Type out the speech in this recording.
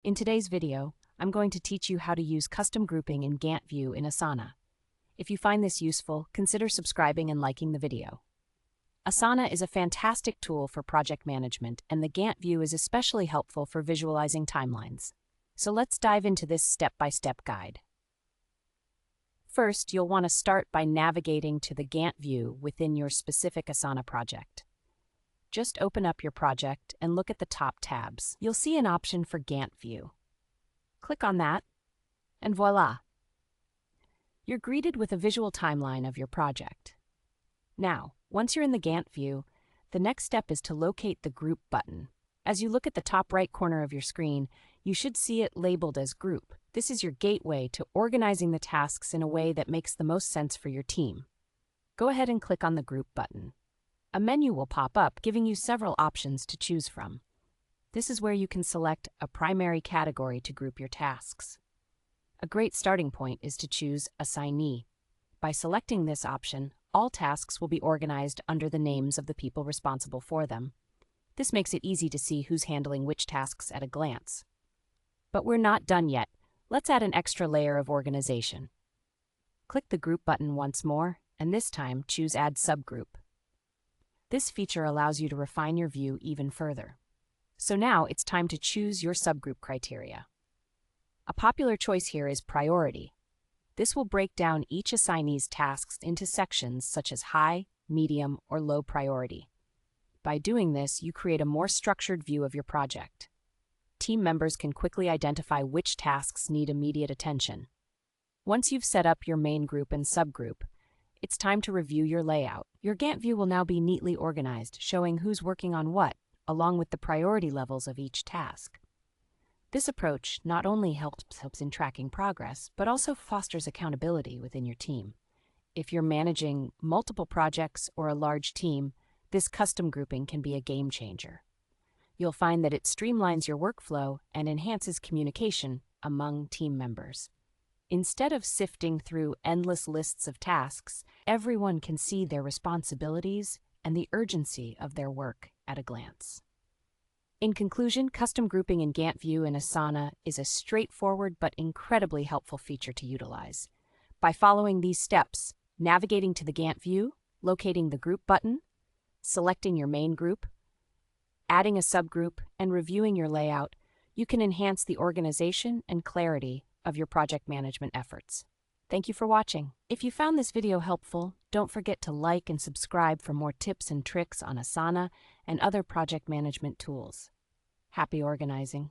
In today's video, I'm going to teach you how to use custom grouping in Gantt view in Asana. If you find this useful, consider subscribing and liking the video. Asana is a fantastic tool for project management, and the Gantt view is especially helpful for visualizing timelines. So let's dive into this step-by-step guide. First, you'll want to start by navigating to the Gantt view within your specific Asana project. Just open up your project and look at the top tabs. You'll see an option for Gantt view. Click on that, and voila! You're greeted with a visual timeline of your project. Now, once you're in the Gantt view, the next step is to locate the Group button. As you look at the top right corner of your screen, you should see it labeled as Group. This is your gateway to organizing the tasks in a way that makes the most sense for your team. Go ahead and click on the Group button. A menu will pop up, giving you several options to choose from. This is where you can select a primary category to group your tasks. A great starting point is to choose Assignee. By selecting this option, all tasks will be organized under the names of the people responsible for them. This makes it easy to see who's handling which tasks at a glance. But we're not done yet. Let's add an extra layer of organization. Click the Group button once more, and this time choose Add Subgroup. This feature allows you to refine your view even further. So now it's time to choose your subgroup criteria. A popular choice here is priority. This will break down each assignee's tasks into sections such as high, medium, or low priority. By doing this, you create a more structured view of your project. Team members can quickly identify which tasks need immediate attention. Once you've set up your main group and subgroup, it's time to review your layout. Your Gantt view will now be neatly organized, showing who's working on what, along with the priority levels of each task. This approach not only helps in tracking progress, but also fosters accountability within your team. If you're managing multiple projects or a large team, this custom grouping can be a game changer. You'll find that it streamlines your workflow and enhances communication among team members. Instead of sifting through endless lists of tasks, everyone can see their responsibilities and the urgency of their work at a glance. In conclusion, custom grouping in Gantt view in Asana is a straightforward but incredibly helpful feature to utilize. By following these steps, navigating to the Gantt view, locating the Group button, selecting your main group, adding a subgroup, and reviewing your layout, you can enhance the organization and clarity of your project management efforts. Thank you for watching. If you found this video helpful, don't forget to like and subscribe for more tips and tricks on Asana and other project management tools. Happy organizing!